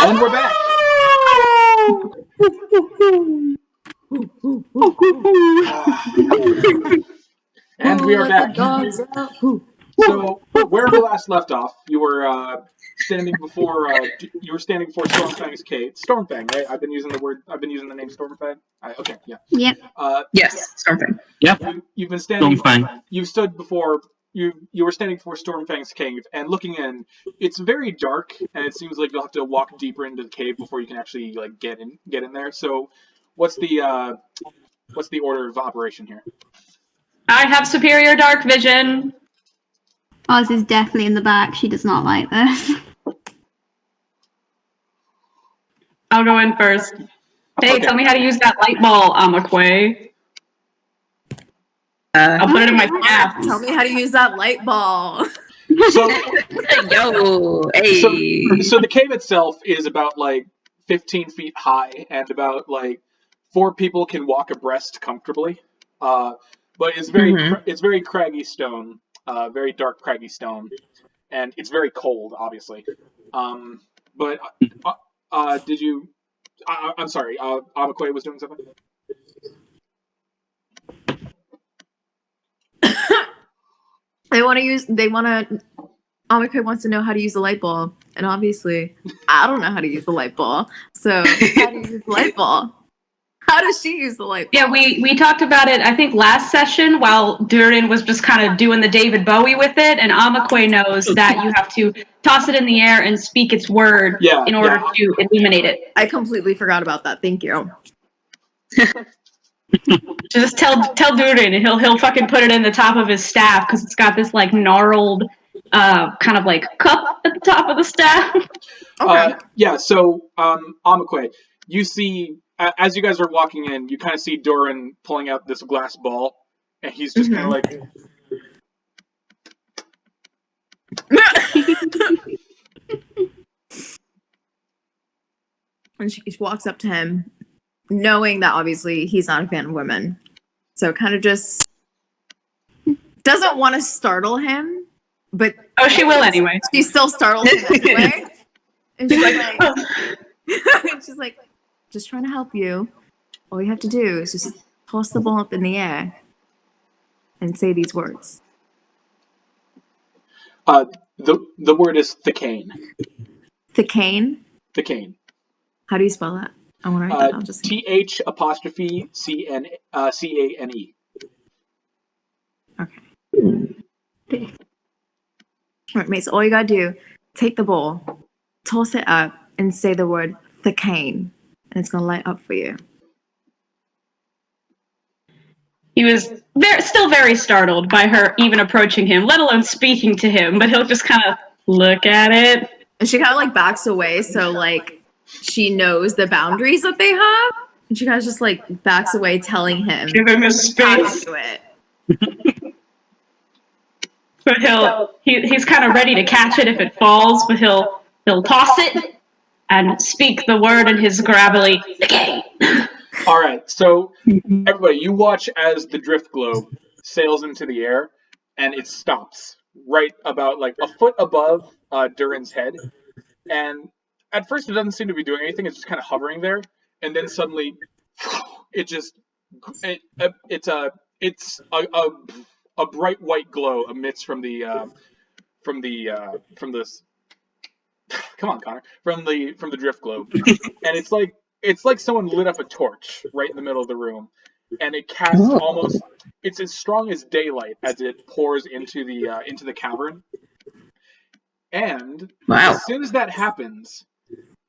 And we're back. And we are back. So, where we last left off, you were standing before Stormfang's cave. Stormfang, right? I've been using the name Stormfang. Okay, yeah. Yep. Yes, Stormfang. Yep. You've been standing. Stormfang. You stood before. You were standing before Stormfang's cave and looking in. It's very dark, and it seems like you'll have to walk deeper into the cave before you can actually like get in there. So, what's the order of operation here? I have superior dark vision. Oz is definitely in the back. She does not like this. I'll go in first. Hey, Okay. tell me how to use that light ball, Amaque. I'll put it in my staff. Tell me how to use that light ball. So, Yo, hey. so the cave itself is about like 15 feet high, and about like 4 people can walk abreast comfortably. But it's very craggy stone, very dark craggy stone, and it's very cold, obviously. But did you? I'm sorry. Amaque was doing something. Amaque wants to know how to use the light ball, and obviously, I don't know how to use the light ball. So, how do you use the light ball? How does she use the light ball? Yeah, we talked about it, I think, last session while Dhuur'in was just kind of doing the David Bowie with it, and Amaque knows that you have to toss it in the air and speak its word in order to illuminate it. I completely forgot about that. Thank you. Just tell Dhuur'in, and he'll fucking put it in the top of his staff because it's got this like gnarled kind of like cup at the top of the staff. Okay. So Amaque, you see. As you guys are walking in, you kind of see Dhuur'in pulling out this glass ball, and he's just kind of like... And she walks up to him, knowing that obviously he's not a fan of women. So kind of just doesn't want to startle him, but... Oh, she will anyway. She still startles him anyway. And she's like... and she's like... Just trying to help you. All you have to do is just toss the ball up in the air and say these words. The word is Thicane. Thicane? Thicane. How do you spell that? I want to write that down. Just TH'CANE. Okay. All right, mates. All you gotta do: take the ball, toss it up, and say the word Thicane. And it's going to light up for you. He was still very startled by her even approaching him, let alone speaking to him, but he'll just kind of look at it. And she kind of like backs away, so like she knows the boundaries that they have. And she kind of just like backs away, telling him. Give him a space. To it. But he's kind of ready to catch it if it falls, but he'll toss it and speak the word in his gravelly, okay. All right, so everybody, you watch as the drift globe sails into the air, and it stops right about like a foot above Dhuur'in's head. And at first, it doesn't seem to be doing anything; it's just kind of hovering there. And then suddenly, it's a bright white glow emits from the come on, Connor. From the drift globe, and it's like someone lit up a torch right in the middle of the room, and it casts almost. It's as strong as daylight as it pours into the cavern. And as soon as that happens,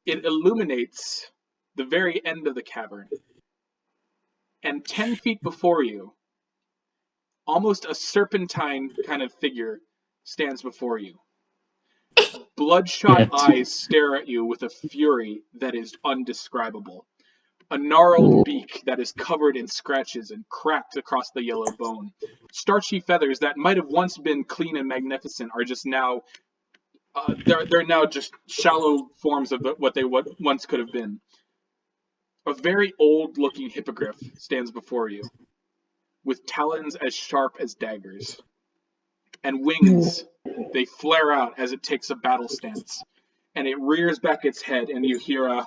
it illuminates the very end of the cavern, and 10 feet before you, almost a serpentine kind of figure stands before you. Bloodshot eyes stare at you with a fury that is undescribable. A gnarled beak that is covered in scratches and cracked across the yellow bone. Starchy feathers that might have once been clean and magnificent are just now... they're now just shallow forms of what they once could have been. A very old-looking hippogriff stands before you, with talons as sharp as daggers. And wings, they flare out as it takes a battle stance. and it rears back its head, and you hear a...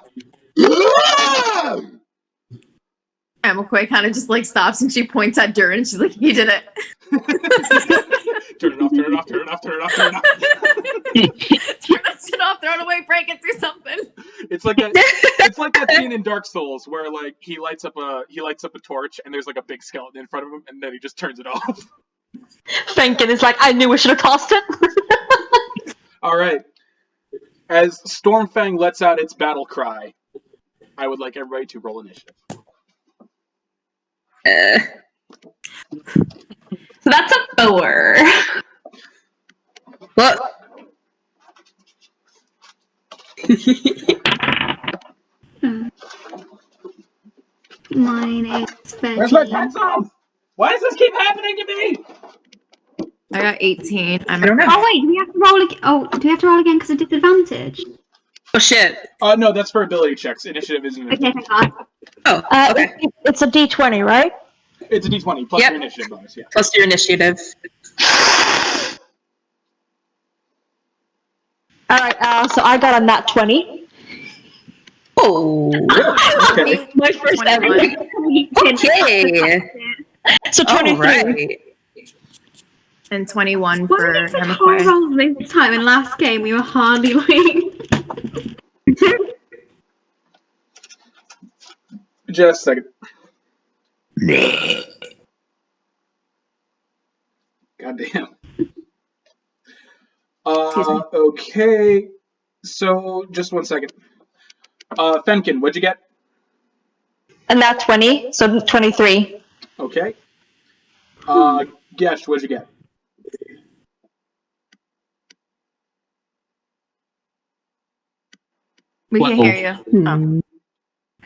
Amaque kind of just like stops and she points at Dhuur'in and she's like, he did it. Turn it off, turn it off, turn it off, turn it off, turn it off. Turn that shit off, throw it away, break it, do something. It's like that scene in Dark Souls where like he lights up a torch and there's like a big skeleton in front of him and then he just turns it off. Fenkin is like, I knew we should have tossed it. Alright. As Stormfang lets out its battle cry, I would like everybody to roll initiative. So that's a 4. What? Mine is 13. Where's my pencils? Why does this keep happening to me? I got 18. I don't know. Oh wait, do we have to roll again? Oh, do we have to roll again because of disadvantage? Oh shit. No, that's for ability checks. Initiative isn't. Okay, thank God. Oh, okay. It's a D20, right? It's a D20 plus Yep. your initiative bonus. Yeah. Plus your initiative. Alright, so I got a nat 20. Oh. Okay. My first 21. Okay. So 23. All right. And 21 Why for did we take Amaque. four rolls this time? In last game, we were hardly like. Just a second. Goddamn. Excuse me. Okay. So, just 1 second. Fenkin, what'd you get? A nat 20, so 23. Okay. Gesh, what'd you get? We can hear you.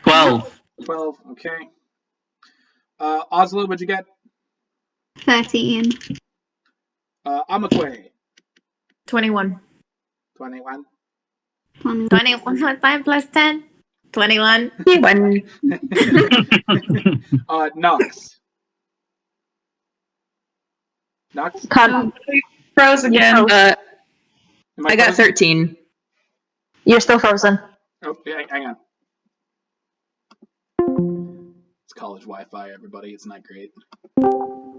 Oh. 12. 12, okay. Ozla, what'd you get? 13. Amaque, 21. 21. 21 5 plus 10. 21. 21. Nox. Nox? Can't, Froze again. Am I got frozen? 13. you're still frozen. Oh, yeah, hang on. It's college Wi-Fi, everybody. It's not great. Am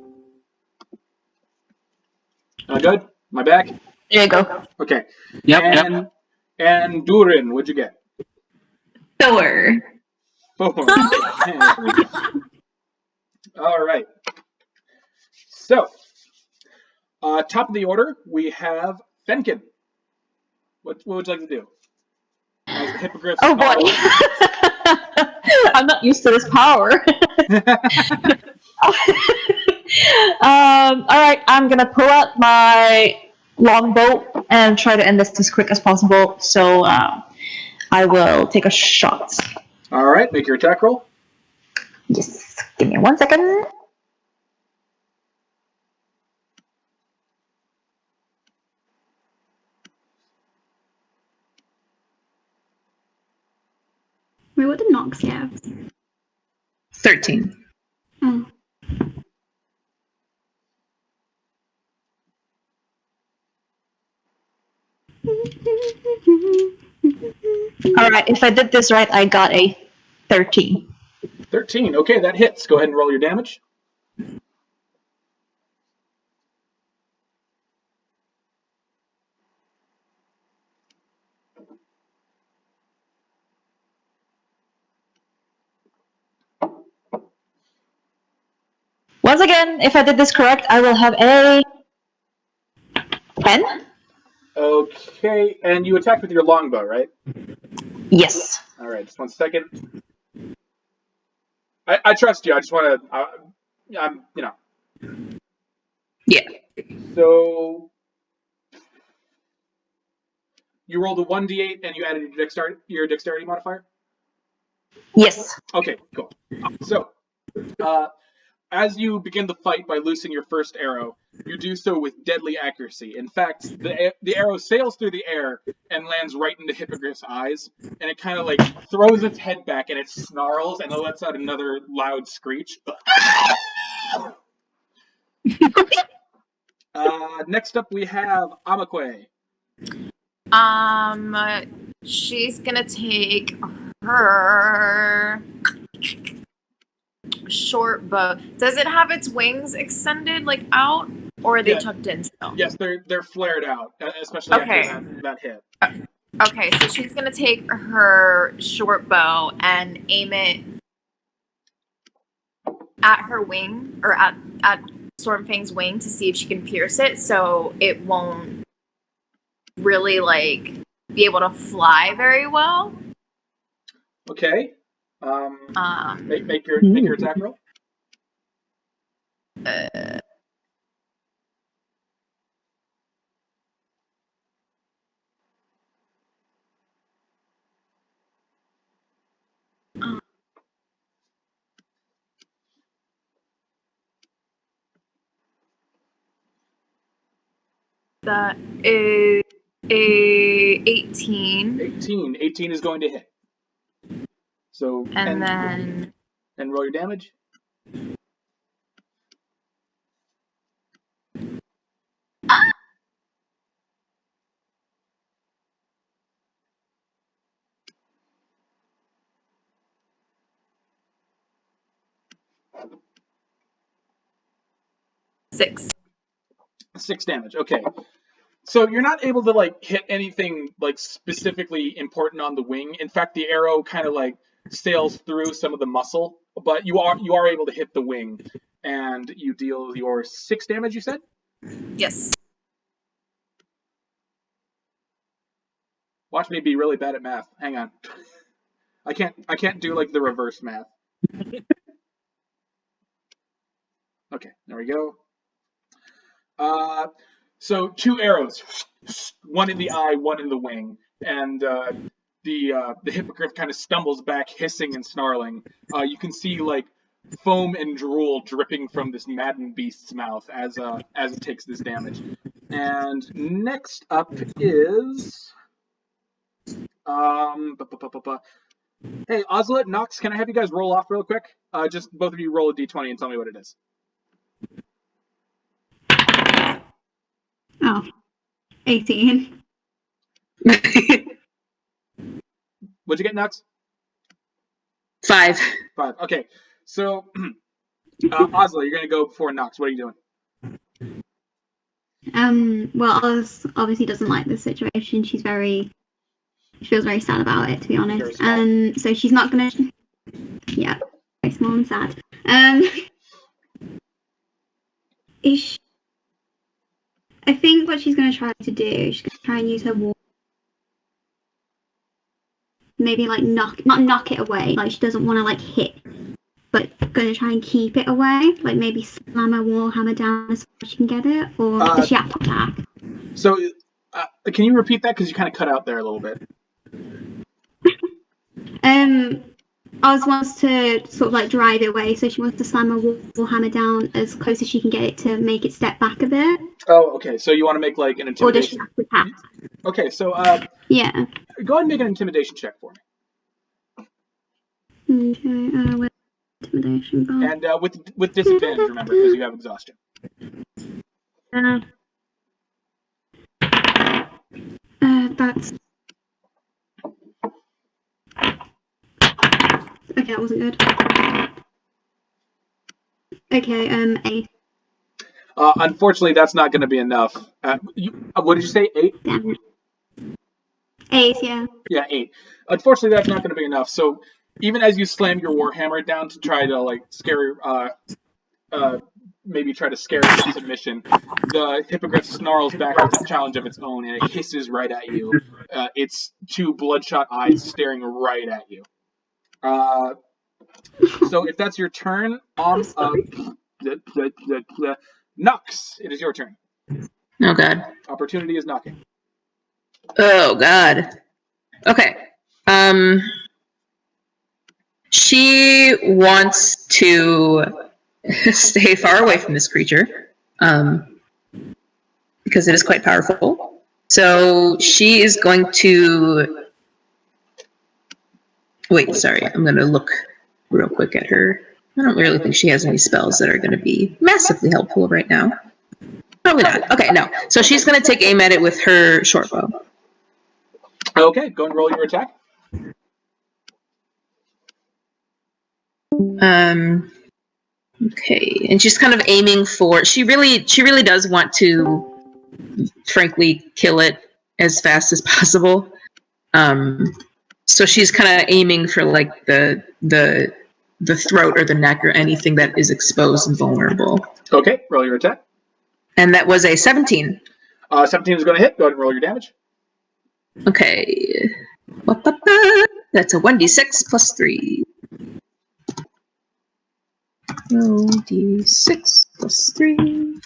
I good? Am I back? There you go. Okay. Yep, And Dhuur'in, what'd you get? 4. 4. All right. So, top of the order, we have Fenkin. What would you like to do? As the hippogriffs Oh boy. I'm not used to this power. Alright, I'm gonna pull out my longbow and try to end this as quick as possible. So I will take a shot. All right, make your attack roll. Yes. Give me 1 second. Wait, what did Nox have? 13. Oh. Alright, if I did this right, I got a 13. 13. Okay, that hits. Go ahead and roll your damage. Once again, if I did this correct, I will have a 10. Okay, and you attack with your longbow, right? Yes. All right, just 1 second. I trust you. I just want to, I'm, you know. Yeah. So, you rolled a 1d8 and you added your dexterity modifier? Yes. Okay, cool. So, as you begin the fight by loosing your first arrow, you do so with deadly accuracy. In fact, the arrow sails through the air and lands right into Hippogriff's eyes, and it kind of like throws its head back and it snarls and it lets out another loud screech. Next up we have Amaque. She's gonna take her short bow. Does it have its wings extended, like out, or are they tucked in still? Yes, they're flared out, especially after that hit. Okay, so she's gonna take her short bow and aim it at her wing, or at Stormfang's wing, to see if she can pierce it, so it won't really like be able to fly very well. Okay. Make your attack roll. That is a 18. 18 is going to hit. So and roll your damage. Six damage. Okay. So you're not able to like hit anything like specifically important on the wing. In fact, the arrow kind of like sails through some of the muscle, but you are able to hit the wing, and you deal your 6 damage. You said? Yes. Watch me be really bad at math. Hang on. I can't do like the reverse math. Okay, there we go. So 2 arrows, one in the eye, one in the wing, and the hippogriff kind of stumbles back, hissing and snarling. You can see like foam and drool dripping from this maddened beast's mouth as it takes this damage. And next up is hey, Ozla, Nox, can I have you guys roll off real quick? Just both of you roll a d20 and tell me what it is. Oh, 18. What'd you get, Nox? 5. 5. Okay, so Ozla, you're gonna go before Nox. What are you doing? Well, Oz obviously doesn't like this situation. She feels very sad about it, to be honest. So she's not gonna. Yeah, very small and sad. I think what she's going to try to do, she's going to try and use her wall. Maybe like not knock it away, like she doesn't want to like hit, but going to try and keep it away, like maybe slam her warhammer down as far as she can get it, or does she have to attack? So, can you repeat that, because you kind of cut out there a little bit? Oz wants to sort of like drive it away, so she wants to slam her warhammer down as close as she can get it to make it step back a bit. Oh, okay. So you want to make like an intimidation? Or does she have to attack? Okay, so yeah. Go ahead and make an intimidation check for me. Okay. With intimidation. And with disadvantage, remember, because you have exhaustion. That's. Okay, that wasn't good. Okay, 8. Unfortunately, that's not going to be enough. What did you say? 8? Damn. 8, yeah. Yeah, 8. Unfortunately, that's not going to be enough. So even as you slam your warhammer down to try to like scare, maybe try to scare it into submission, the hippogriff snarls back with a challenge of its own, and it hisses right at you. Its 2 bloodshot eyes staring right at you. So if that's your turn, Nox, it is your turn. Oh god. Opportunity is knocking. Oh god. Okay. She wants to stay far away from this creature, because it is quite powerful. So she is going to. Wait, sorry. I'm going to look real quick at her. I don't really think she has any spells that are going to be massively helpful right now. Probably not. Okay, no. So she's going to take aim at it with her short bow. Okay, go and roll your attack. Okay, and she's kind of aiming for. She really does want to, frankly, kill it as fast as possible. So she's kind of aiming for like the throat or the neck or anything that is exposed and vulnerable. Okay, roll your attack. And that was a 17. 17 is going to hit. Go ahead and roll your damage. Okay. That's a 1d6 plus 3. 1d6 plus 3.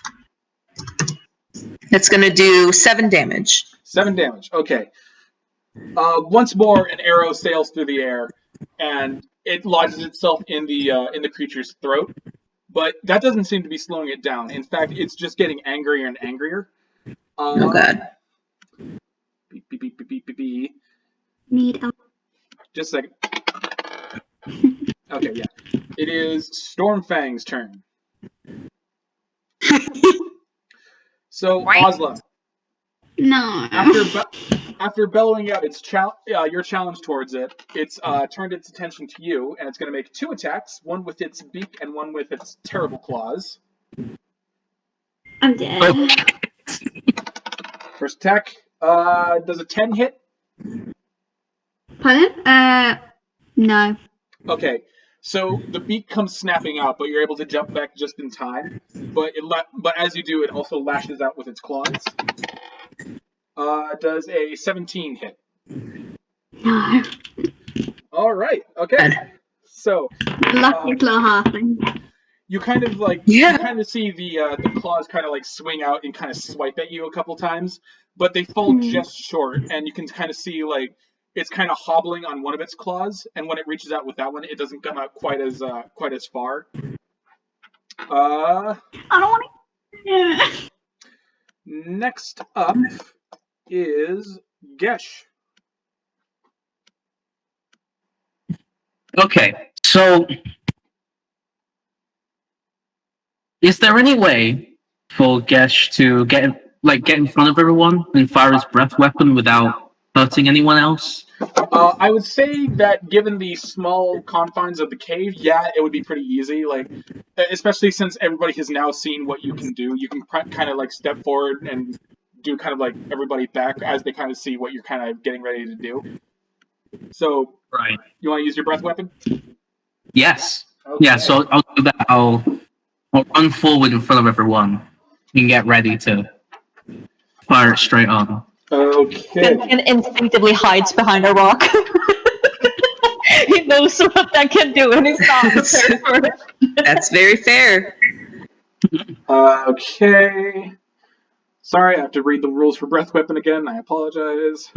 That's going to do 7 damage. 7 damage. Okay. Once more, an arrow sails through the air, and it lodges itself in the creature's throat. But that doesn't seem to be slowing it down. In fact, it's just getting angrier and angrier. Oh god. Beep, beep, beep, beep, beep, beep, beep. Need Just a second. Okay, yeah. It is Stormfang's turn. So, Ozla. No. After bellowing out your challenge towards it, it's turned its attention to you, and it's going to make 2 attacks, one with its beak and one with its terrible claws. I'm dead. First attack, does a 10 hit? Pardon? No. Okay, so the beak comes snapping out, but you're able to jump back just in time. But as you do, it also lashes out with its claws. Does a 17 hit? No. All right. Okay. So. Lucky claw halfling. You kind of you kind of see the claws kind of like swing out and kind of swipe at you a couple times, but they fall just short, and you can kind of see like it's kind of hobbling on one of its claws, and when it reaches out with that one, it doesn't come out quite as far. I don't want to. Next up is Gesh. Okay, so is there any way for Gesh to get in front of everyone and fire his breath weapon without hurting anyone else? I would say that given the small confines of the cave, yeah, it would be pretty easy. Like, especially since everybody has now seen what you can do, you can kind of like step forward and do kind of like everybody back as they kind of see what you're kind of getting ready to do. So, right. You want to use your breath weapon? Yes. Okay. Yeah. So I'll do that. I'll run forward in front of everyone and get ready to fire it straight on. Okay. Fenkin instinctively hides behind a rock. He knows what that can do, and he's not prepared for it. That's very fair. Okay. Sorry, I have to read the rules for breath weapon again. I apologize.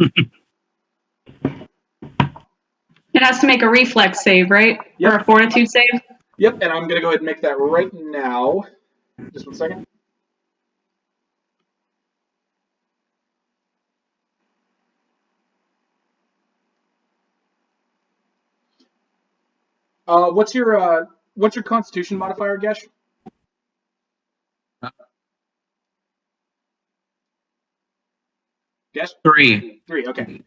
It has to make a reflex save, right? Yep. Or a fortitude save? Yep, and I'm going to go ahead and make that right now. Just 1 second. What's your Constitution modifier, Gesh? Gesh? 3. 3. Okay.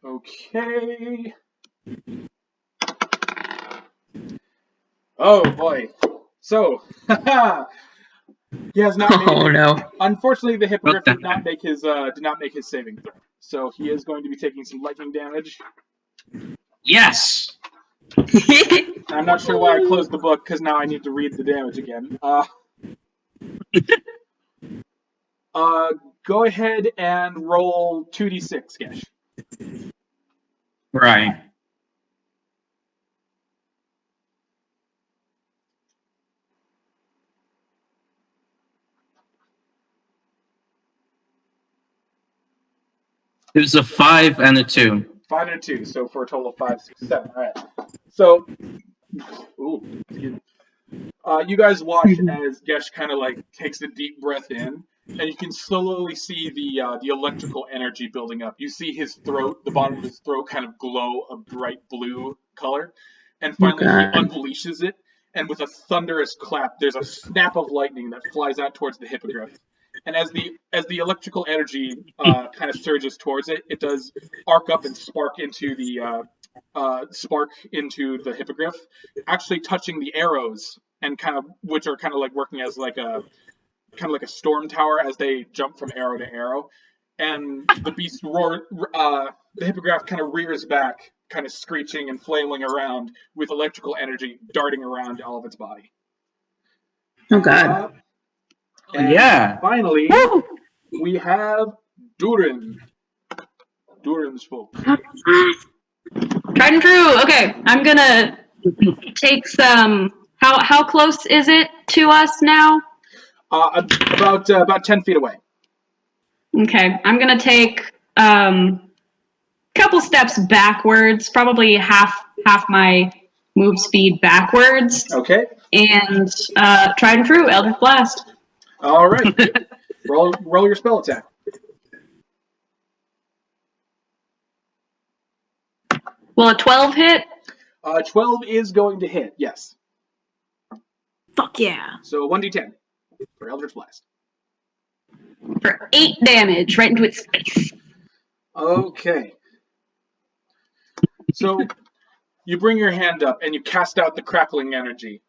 Okay. Oh boy. So, he has not made Oh no. Unfortunately, the hippogriff did not make his saving throw. So he is going to be taking some lightning damage. Yes. I'm not sure why I closed the book because now I need to read the damage again. Go ahead and roll 2d6, Gesh. Right. It was a 5 and a 2. 5 and a 2, so for a total of 5, 6, 7. All right. So, you guys watch as Gesh kind of like takes a deep breath in, and you can slowly see the electrical energy building up. You see his throat, the bottom of his throat, kind of glow a bright blue color, and finally he unleashes it, and with a thunderous clap, there's a snap of lightning that flies out towards the hippogriff, And as the electrical energy kind of surges towards it, it does arc up and spark into the hippogriff, actually touching the arrows and which are kind of like working as like a storm tower as they jump from arrow to arrow. And the beast the hippogriff kind of rears back, kind of screeching and flailing around with electrical energy darting around all of its body. Oh god. And finally, we have Dhuur'in. Dhuur'in's folk. Tried and true. Okay, I'm gonna take some. How close is it to us now? About 10 feet away. Okay, I'm gonna take a couple steps backwards, probably half my move speed backwards. Okay. And tried and true, Eldritch Blast. All right. roll your spell attack. Will a 12 hit? 12 is going to hit, yes. Fuck yeah. So 1d10 for Eldritch Blast. For 8 damage, right into its face. Okay. So you bring your hand up and you cast out the crackling energy.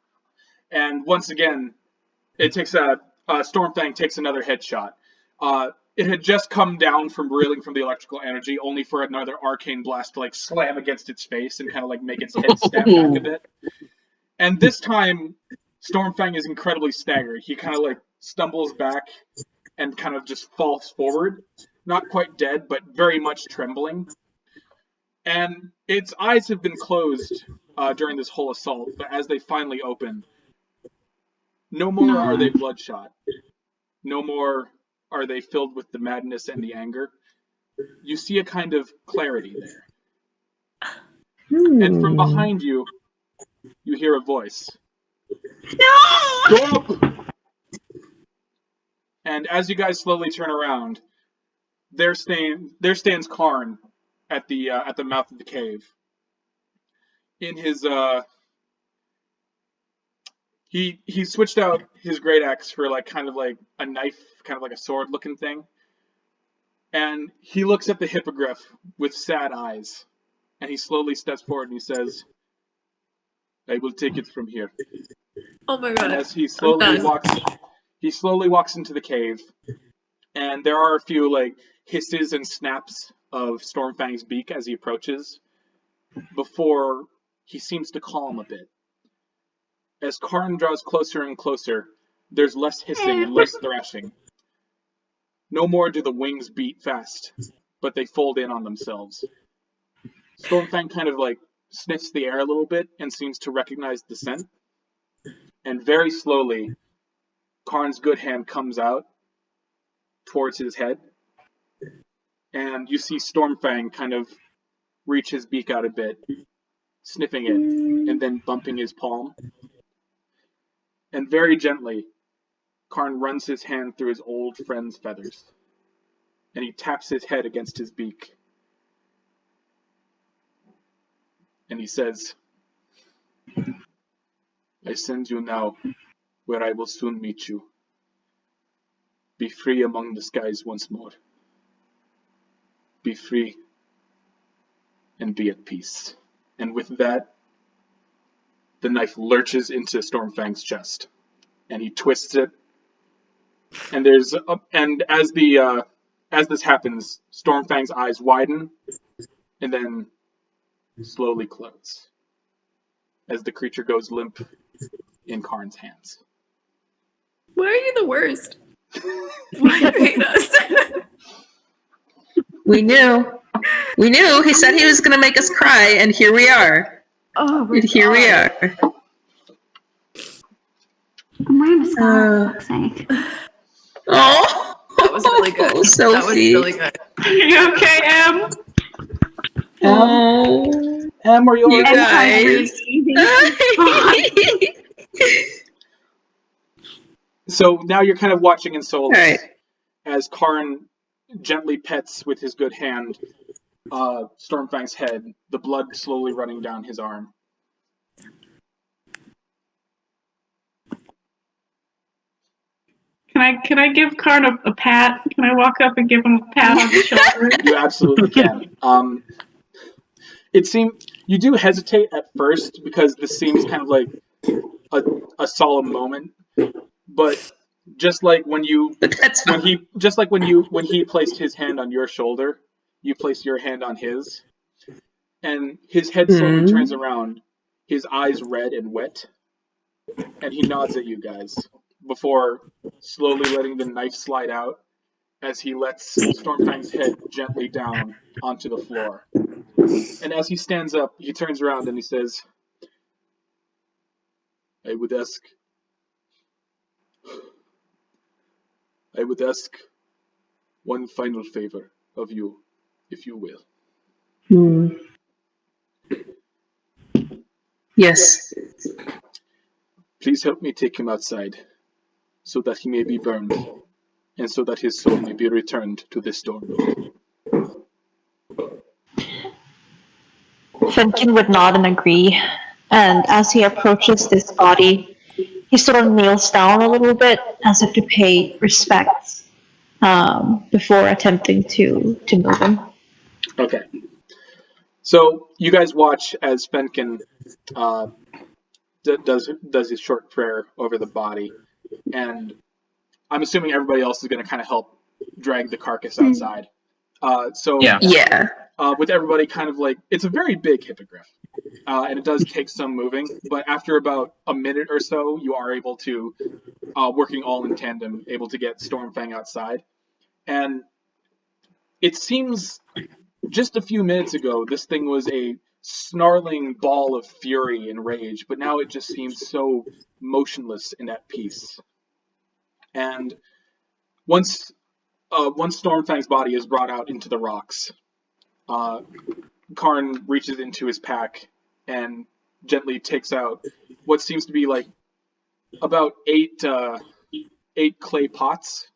And once again, it takes Stormfang takes another headshot. It had just come down from reeling from the electrical energy, only for another arcane blast to like slam against its face and kind of like make its head snap back a bit. And this time, Stormfang is incredibly staggered. He kind of like stumbles back and kind of just falls forward. Not quite dead, but very much trembling. And its eyes have been closed during this whole assault, but as they finally open, no more are they bloodshot. No more are they filled with the madness and the anger. You see a kind of clarity there. And from behind you, you hear a voice. No! Go up! And as you guys slowly turn around, there stands Kharne at the mouth of the cave. In his he switched out his great axe for like kind of like a knife, kind of like a sword looking thing. And he looks at the hippogriff with sad eyes, and he slowly steps forward and he says, "I will take it from here." Oh my god. And as he slowly walks into the cave, and there are a few like hisses and snaps of Stormfang's beak as he approaches, before he seems to calm a bit. As Kharne draws closer and closer, there's less hissing and less thrashing. No more do the wings beat fast, but they fold in on themselves. Stormfang kind of like sniffs the air a little bit and seems to recognize the scent. And very slowly, Kharne's good hand comes out towards his head. And you see Stormfang kind of reach his beak out a bit, sniffing it, and then bumping his palm. And very gently, Kharne runs his hand through his old friend's feathers, and he taps his head against his beak. And he says, "I send you now, where I will soon meet you. Be free among the skies once more. Be free and be at peace." And with that, the knife lurches into Stormfang's chest, and he twists it. And as this happens, Stormfang's eyes widen, and then slowly close, as the creature goes limp in Kharne's hands. Why are you the worst? Why you hate us? We knew. He said he was going to make us cry, and here we are. Oh my And here we are. I'm wearing a scarf, for fuck's sake. Oh, That was really good. Sophie. That was really good. You okay, Em? Oh, Em, are you you alright? guys. So now you're kind of watching in solace Right. as Kharne gently pets with his good hand Stormfang's head, the blood slowly running down his arm. Can I give Kharne a pat? Can I walk up and give him a pat on the shoulder? You absolutely can. It seems you do hesitate at first because this seems kind of like a solemn moment, but just like when he placed his hand on your shoulder, you place your hand on his, and his head slowly turns around, his eyes red and wet, and he nods at you guys before slowly letting the knife slide out as he lets Stormfang's head gently down onto the floor. And as he stands up, he turns around and he says, I would ask one final favor of you, if you will. Yes. Please help me take him outside, so that he may be burned, and so that his soul may be returned to the Stormlord. Fenkin would nod and agree, and as he approaches this body, he sort of kneels down a little bit as if to pay respect before attempting to move him. Okay. So you guys watch as Fenkin does his short prayer over the body, and I'm assuming everybody else is going to kind of help drag the carcass outside. With everybody kind of like, it's a very big hippogriff, and it does take some moving, but after about a minute or so, you are able to, working all in tandem, able to get Stormfang outside. And it seems just a few minutes ago, this thing was a snarling ball of fury and rage, but now it just seems so motionless and at peace. And once Stormfang's body is brought out into the rocks, Kharne reaches into his pack and gently takes out what seems to be like about eight clay pots,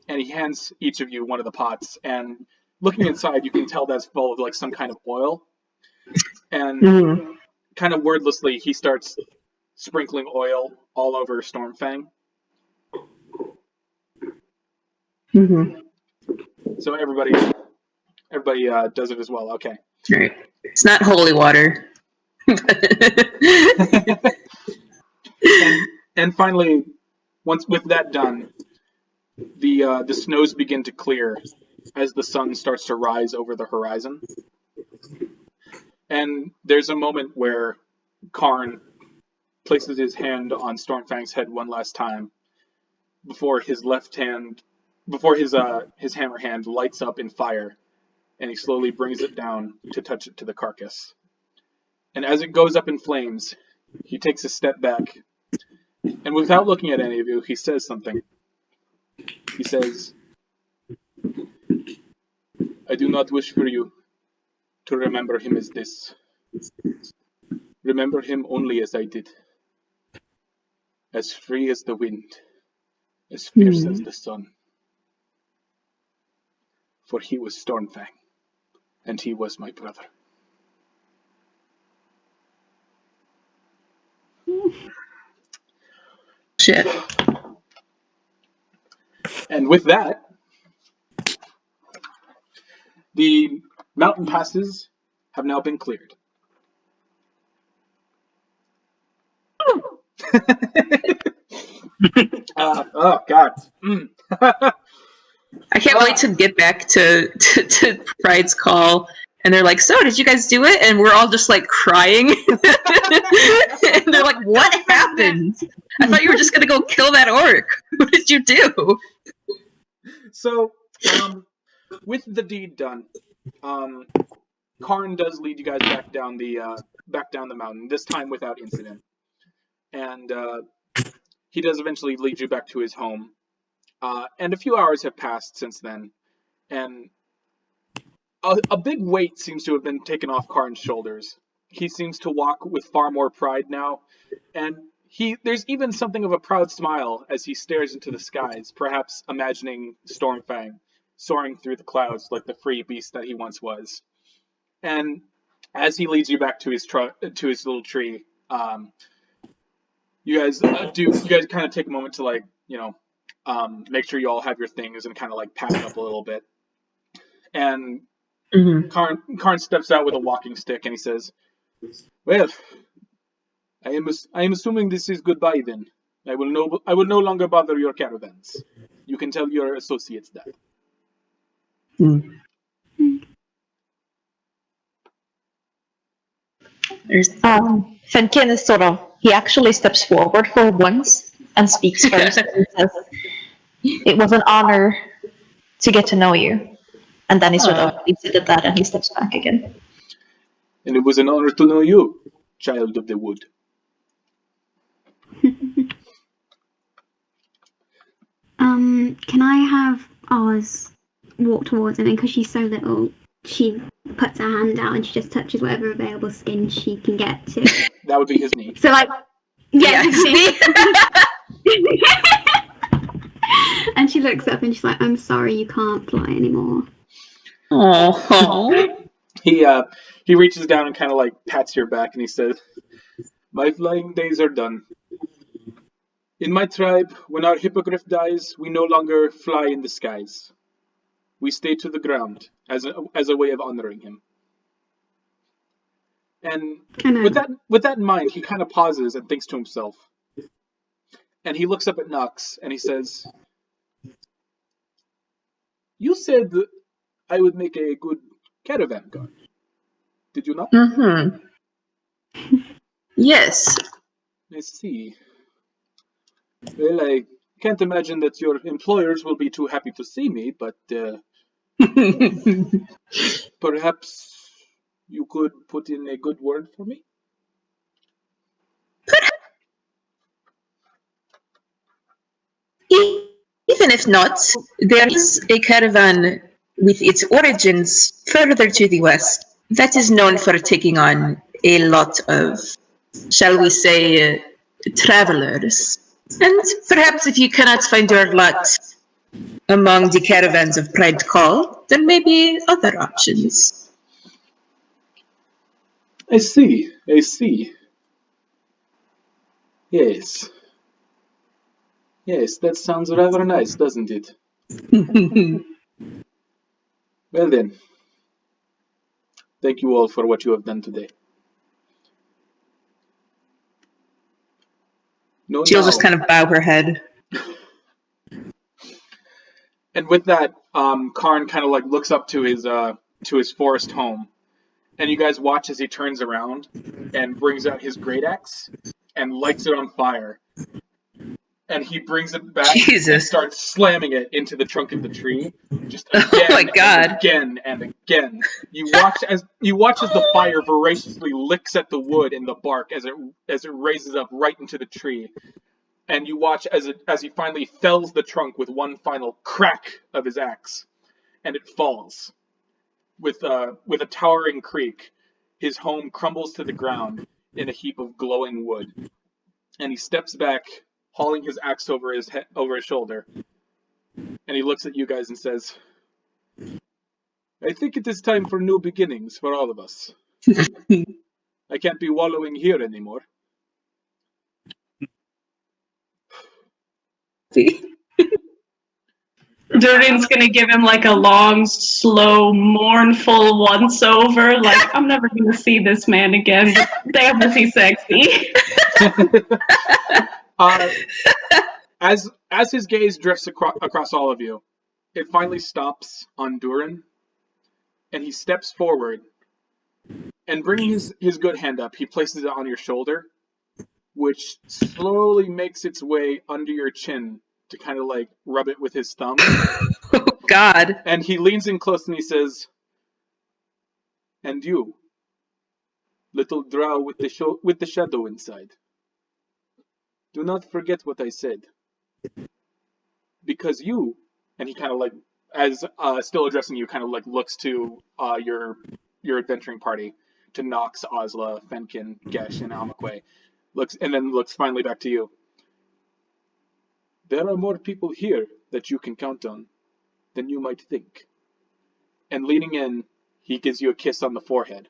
and he hands each of you one of the pots, and looking inside you can tell that's full of like some kind of oil, and kind of wordlessly he starts sprinkling oil all over Stormfang. So everybody does it as well. Okay. Right. It's not holy water. and finally, once with that done, the snows begin to clear as the sun starts to rise over the horizon. And there's a moment where Kharne places his hand on Stormfang's head one last time before his hammer hand lights up in fire, and he slowly brings it down to touch it to the carcass. And as it goes up in flames, he takes a step back, and without looking at any of you, he says something. He says, I do not wish for you to remember him as this. Remember him only as I did. As free as the wind, as fierce as the sun. For he was Stormfang, and he was my brother. Shit. And with that, the mountain passes have now been cleared. Oh, God. I can't wait to get back to Pride's call. And they're like, so, did you guys do it? And we're all just, like, crying. And they're like, what happened? I thought you were just going to go kill that orc. What did you do? So, with the deed done, Kharne does lead you guys back down the mountain, this time without incident. And he does eventually lead you back to his home. And a few hours have passed since then. And a big weight seems to have been taken off Kharne's shoulders. He seems to walk with far more pride now, and there's even something of a proud smile as he stares into the skies, perhaps imagining Stormfang soaring through the clouds like the free beast that he once was. And as he leads you back to his little tree, you guys kind of take a moment to, like, make sure you all have your things and kind of like pack up a little bit. And Kharne steps out with a walking stick and he says, "Well, I am assuming this is goodbye then. I will no longer bother your caravans. You can tell your associates that." Fenkin is he actually steps forward for once and speaks first and says, "It was an honor to get to know you." And then he leaves it at that and he steps back again. "And it was an honor to know you, child of the wood." Can I have Oz walk towards him? And because she's so little, she puts her hand out and she just touches whatever available skin she can get to. That would be his knee. So and she looks up and she's like, "I'm sorry, you can't fly anymore." Oh. He reaches down and kind of like pats your back and he says, "My flying days are done. In my tribe, when our hippogriff dies, we no longer fly in the skies. We stay to the ground as a way of honoring him." And with that in mind, he kind of pauses and thinks to himself. And he looks up at Nox and he says, "You said that I would make a good caravan guard. Did you not?" Yes. "I see. Well, I can't imagine that your employers will be too happy to see me, but perhaps you could put in a good word for me?" Even if not, there is a caravan with its origins further to the west that is known for taking on a lot of, shall we say, travelers. And perhaps if you cannot find your lot among the caravans of Pride Call, there may be other options. I see. Yes. Yes, that sounds rather nice, doesn't it? Well then, thank you all for what you have done today. She'll just kind of bow her head. And with that, Kharne kind of like looks up to his forest home, and you guys watch as he turns around and brings out his great axe and lights it on fire. And he brings it back and starts slamming it into the trunk of the tree, just again, and again and again. You watch as the fire voraciously licks at the wood and the bark as it raises up right into the tree. And you watch as he finally fells the trunk with one final crack of his axe, and it falls. With a towering creak, his home crumbles to the ground in a heap of glowing wood. And he steps back, hauling his axe over his shoulder. And he looks at you guys and says, "I think it is time for new beginnings for all of us. I can't be wallowing here anymore." Dhuur'in's gonna give him like a long, slow, mournful once over. Like, I'm never gonna see this man again. But damn, is he sexy? As his gaze drifts across all of you, it finally stops on Dhuur'in, and he steps forward, and bringing his good hand up, he places it on your shoulder, which slowly makes its way under your chin to kind of like rub it with his thumb. Oh, God. And he leans in close and he says, "And you, little drow with the shadow inside, do not forget what I said. Because you," and he kind of like, as still addressing you, kind of like looks to your adventuring party, to Nox, Ozla, Fenkin, Gesh, and Amaque, looks finally back to you. "There are more people here that you can count on than you might think." And leaning in, he gives you a kiss on the forehead.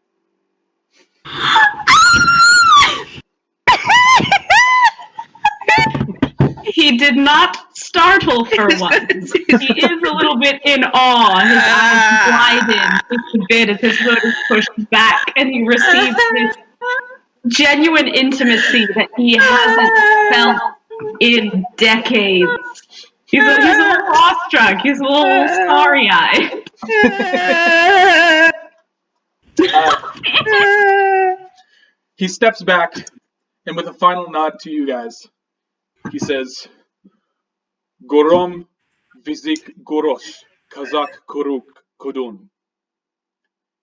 He did not startle for once. He is a little bit in awe. His eyes blinded just a bit as his hood is pushed back, and he receives this genuine intimacy that he hasn't felt in decades. He's a little awestruck. He's a little starry-eyed. He steps back, and with a final nod to you guys, he says, Gorom Vizik Gorosh Kazak Kuruk Kudun.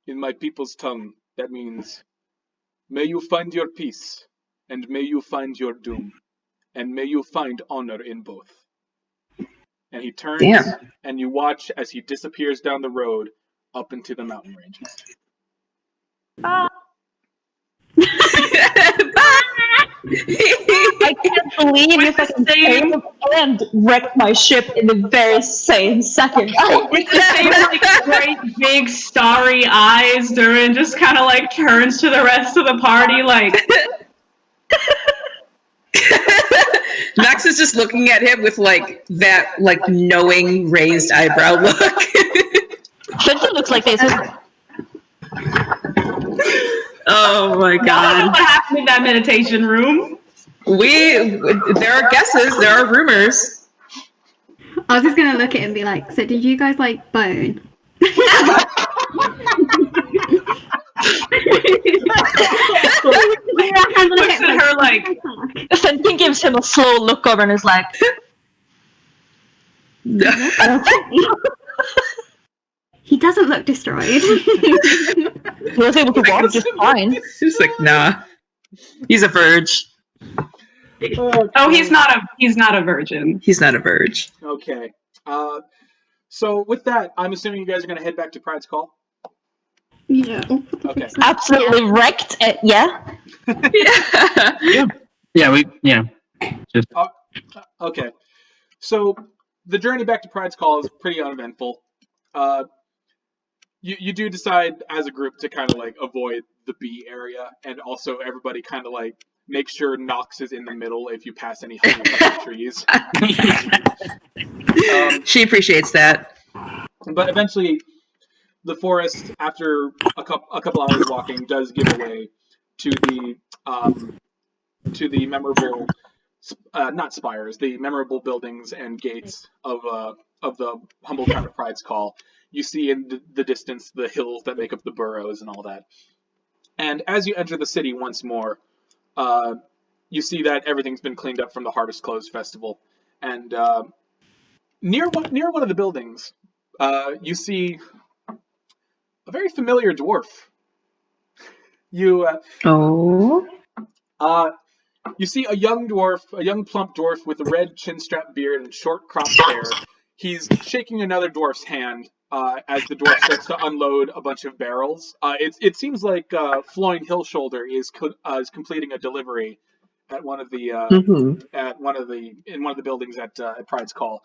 In my people's tongue, that means, may you find your peace, and may you find your doom, and may you find honor in both. And he turns, and you watch as he disappears down the road up into the mountain ranges. I can't believe you fucking saved and wrecked my ship in the very same second. With the same great big starry eyes, Dhuur'in just kind of turns to the rest of the party Max is just looking at him with that knowing raised eyebrow look. Fenkin looks like this. Oh my god. I don't know what happened in that meditation room. There are guesses, there are rumors. I was just gonna look at him and be like, so did you guys bone? Looks at her Fenkin gives him a slow look over and is like, I don't think he doesn't look destroyed. he was able to walk just fine. He's like, nah. He's a verge. Oh, he's not a virgin. He's not a verge. Okay. So with that, I'm assuming you guys are gonna head back to Pride's Call? Yeah. Okay. Absolutely wrecked it, yeah. Just Okay. So the journey back to Pride's Call is pretty uneventful. You do decide as a group to kind of avoid the B area, and also everybody kind of make sure Nox is in the middle if you pass any honeysuckle trees. She appreciates that. But eventually, the forest, after a couple hours walking, does give away to the memorable, not spires, the memorable buildings and gates of the humble town of Pride's Call. You see in the distance the hills that make up the burrows and all that. And as you enter the city once more, you see that everything's been cleaned up from the Hardest Clothes Festival. And near one of the buildings, you see a very familiar dwarf. You see a young plump dwarf with a red chin-strap beard and short cropped hair. He's shaking another dwarf's hand as the dwarf starts to unload a bunch of barrels. It seems like Floyne Hillshoulder is completing a delivery at one of the in one of the buildings at Pride's Call.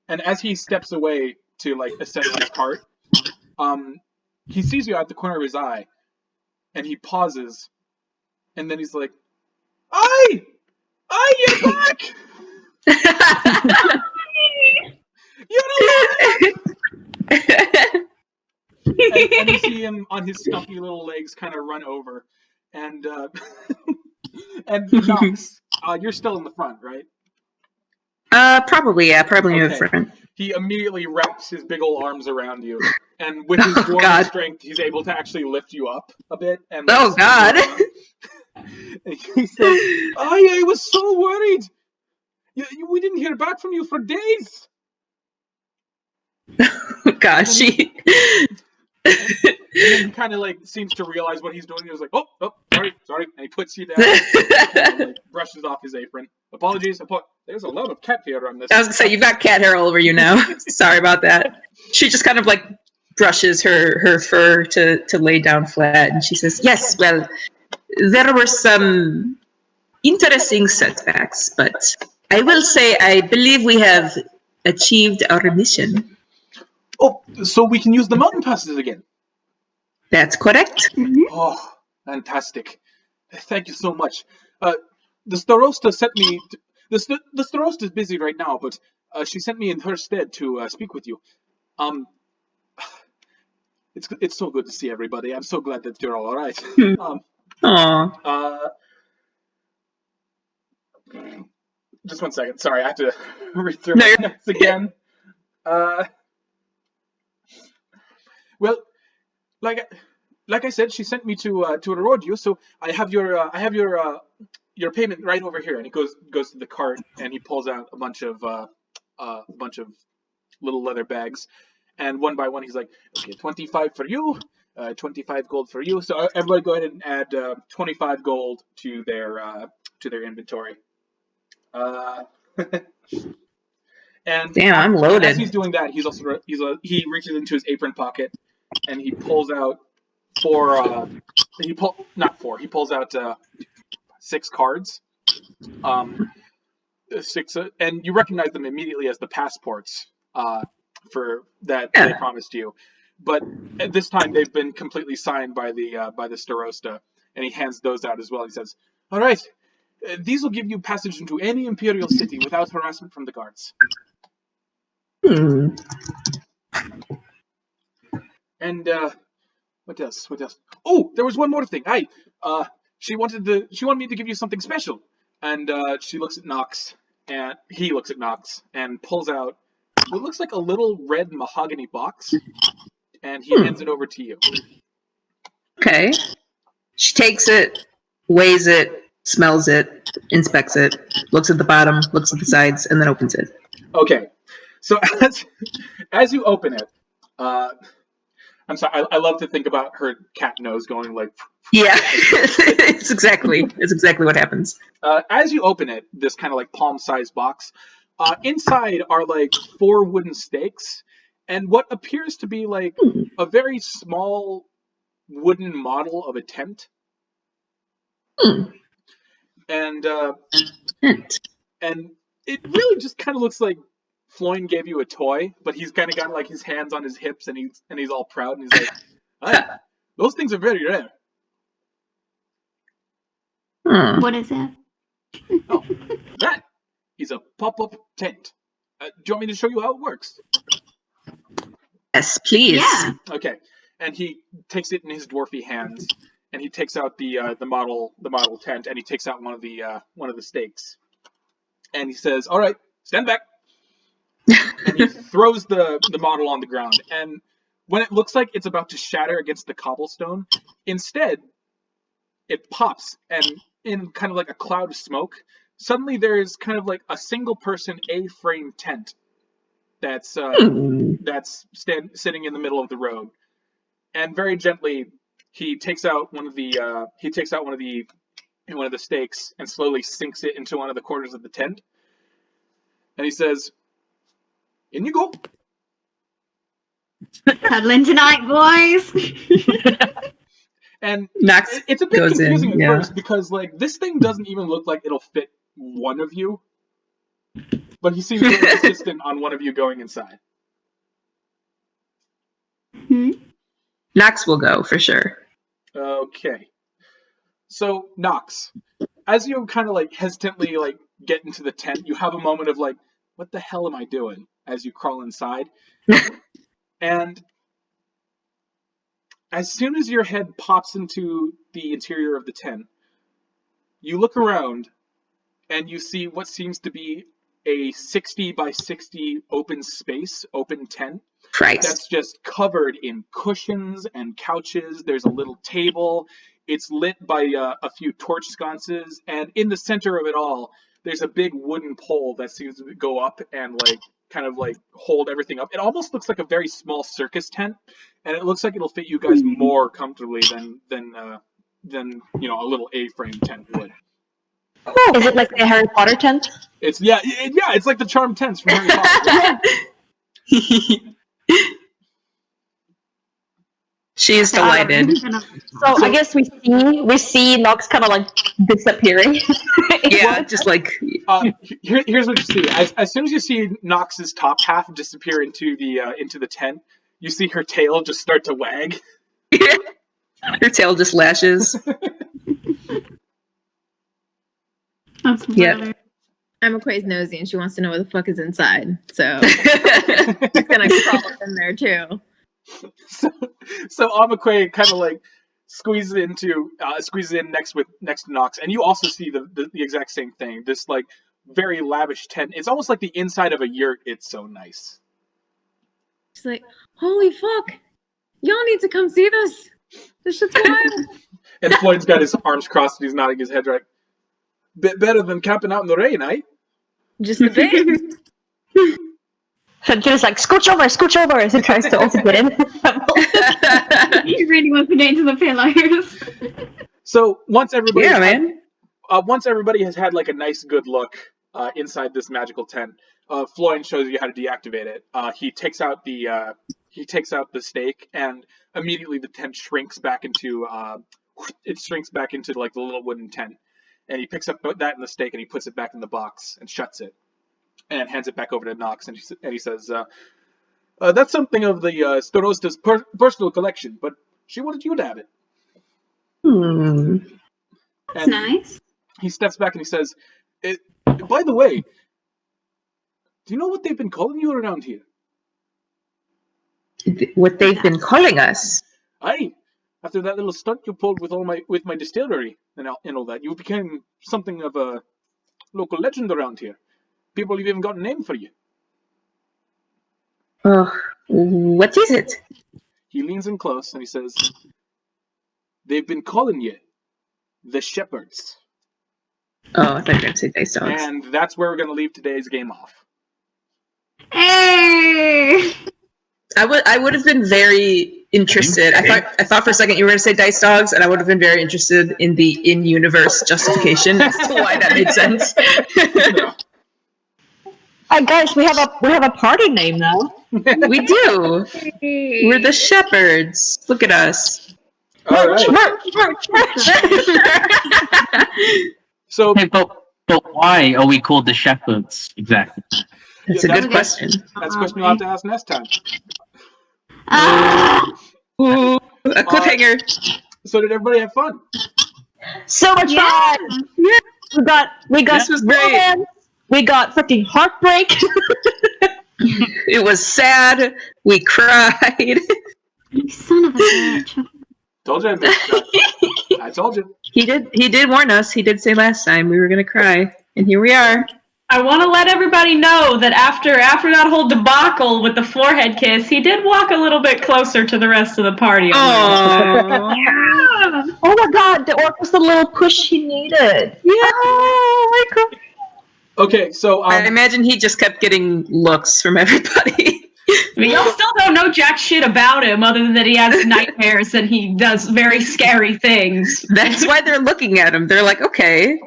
And as he steps away to ascend his cart, he sees you out the corner of his eye, and he pauses, and then he's like, "Aye, you're back! You're alive!" and you see him on his stumpy little legs kind of run over, and Nox, you're still in the front, right? Probably near the front. He immediately wraps his big old arms around you, and with his dwarven strength, he's able to actually lift you up a bit. And oh God! And he says, "I was so worried. We didn't hear back from you for days." God, she. And then he kind of seems to realize what he's doing. He was like, "Oh, sorry," and he puts you down, and, brushes off his apron. Apologies. There's a lot of cat hair on this. I was gonna say, you've got cat hair all over you now. Sorry about that. She just kind of brushes her fur to lay down flat, and she says, "Yes, well, there were some interesting setbacks, but I will say I believe we have achieved our mission." Oh, so we can use the mountain passes again? That's correct. Mm-hmm. Oh, fantastic. Thank you so much. The Starosta sent me The Starosta is busy right now, but she sent me in her stead to speak with you. It's so good to see everybody. I'm so glad that you're all right. Aww. Just 1 second. Sorry, I have to read through my notes again. Well, like I said, she sent me to reward you. So I have your payment right over here. And he goes to the cart and he pulls out a bunch of little leather bags, and one by one he's like, okay, 25 for you, 25 gold for you. So everybody go ahead and add 25 gold to their inventory. And damn, I'm loaded. As he's doing that, he reaches into his apron pocket and he pulls out he pulls out 6 cards. 6, and you recognize them immediately as the passports for that they promised you. But at this time, they've been completely signed by the Starosta, and he hands those out as well. He says, "All right, these will give you passage into any imperial city without harassment from the guards." And what else? Oh, there was one more thing. She wanted me to give you something special. And she looks at Nox, and he looks at Nox, and pulls out what looks like a little red mahogany box, and he hands it over to you. Okay. She takes it, weighs it, smells it, inspects it, looks at the bottom, looks at the sides, and then opens it. Okay. So as you open it, I'm sorry, I love to think about her cat nose going like... Yeah, it's exactly what happens. As you open it, this kind of like palm-sized box, inside are like 4 wooden stakes, and what appears to be like a very small wooden model of a tent. And it really just kind of looks like Floyne gave you a toy, but he's kind of got like his hands on his hips, and he's all proud, and he's like, those things are very rare. What is it? Oh, that is a pop-up tent. Do you want me to show you how it works? Yes, please. Yeah. Okay. And he takes it in his dwarfy hands, and he takes out the model tent, and he takes out one of the stakes, and he says, "All right, stand back." And he throws the model on the ground, and when it looks like it's about to shatter against the cobblestone, instead it pops, and in kind of like a cloud of smoke, suddenly there's kind of like a single person A-frame tent that's sitting in the middle of the road, and very gently he takes out one of the stakes and slowly sinks it into one of the corners of the tent, and he says, "In you go." Cuddling tonight, boys. And Nox it's a bit confusing at yeah. first because like this thing doesn't even look like it'll fit one of you, but he seems very insistent on one of you going inside. Nox will go for sure. Okay. So Nox, as you kind of like hesitantly like get into the tent, you have a moment of like, what the hell am I doing? As you crawl inside. And as soon as your head pops into the interior of the tent, you look around and you see what seems to be a 60 by 60 open tent. Christ. That's just covered in cushions and couches. There's a little table. It's lit by a few torch sconces, and in the center of it all, there's a big wooden pole that seems to go up and like kind of like hold everything up. It almost looks like a very small circus tent, and it looks like it'll fit you guys more comfortably than a little A-frame tent would. Is it like the Harry Potter tent? It's it's like the charm tents from Harry Potter. She is delighted. So I guess we see Nox kind of like disappearing. Yeah, just like here's what you see. As soon as you see Nox's top half disappear into the tent, you see her tail just start to wag. Her tail just lashes. That's yeah. Amaque's nosy and she wants to know what the fuck is inside. So she's gonna crawl up in there too. So Amaque kind of like squeezes in next to Nox, and you also see the exact same thing. This like very lavish tent. It's almost like the inside of a yurt. It's so nice. She's like, holy fuck! Y'all need to come see this. This shit's wild. And Floyd's got his arms crossed and he's nodding his head like, bit better than camping out in the rain, eh? Just a bit. Fenkin is like, scooch over as he tries to also get in. He really wants to get into the pillows. So once everybody, man. Everybody has had like a nice good look inside this magical tent, Floyd shows you how to deactivate it. He takes out the stake, and immediately the tent shrinks back into like the little wooden tent. And he picks up that and the stake and he puts it back in the box and shuts it and hands it back over to Nox. And he says, that's something of the Starosta's personal collection, but she wanted you to have it. That's nice. He steps back and he says, by the way, do you know what they've been calling you around here? What they've been calling us? Aye. After that little stunt you pulled with my distillery and all that, you became something of a local legend around here. People have even got a name for you. Oh, what is it? He leans in close and he says, they've been calling you the Shepherds. Oh, I thought you were going to say dice dogs. And that's where we're going to leave today's game off. Hey! I would have been very interested. I thought for a second you were going to say dice dogs, and I would have been very interested in the in-universe justification as to why that made sense. Guys, we have a party name now. We do. We're the Shepherds. Look at us. All right. So, hey, but why are we called the Shepherds exactly? That's a good question. That's a question you'll have to ask next time. Ooh, a cliffhanger. So did everybody have fun? So much fun! Yeah. We got This was great. romance, we got freaking heartbreak. It was sad. We cried. You son of a bitch. Told you I'd make it. I told you. He did warn us. He did say last time we were going to cry. And here we are. I want to let everybody know that after that whole debacle with the forehead kiss, he did walk a little bit closer to the rest of the party. Oh my god, the orc was the little push he needed. Yeah. Oh my god. Okay, so I imagine he just kept getting looks from everybody. I mean, y'all still don't know jack shit about him other than that he has nightmares and he does very scary things. That's why they're looking at him. They're like, okay.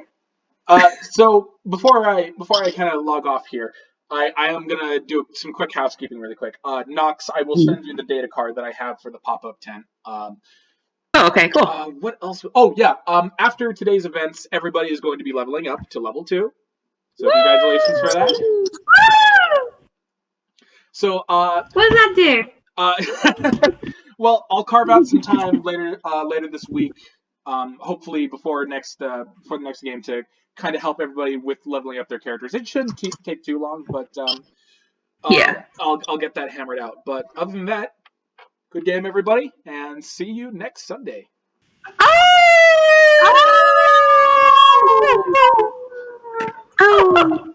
So before I kind of log off here, I am gonna do some quick housekeeping really quick. Nox, I will send you the data card that I have for the pop-up tent. Oh, okay, cool. What else? Oh yeah. After today's events, everybody is going to be leveling up to level 2. So congratulations for that. So what does that do? Well, I'll carve out some time later this week, hopefully before the next game to kind of help everybody with leveling up their characters. It shouldn't take too long, but yeah, I'll get that hammered out. But other than that, good game, everybody, and see you next Sunday. Oh!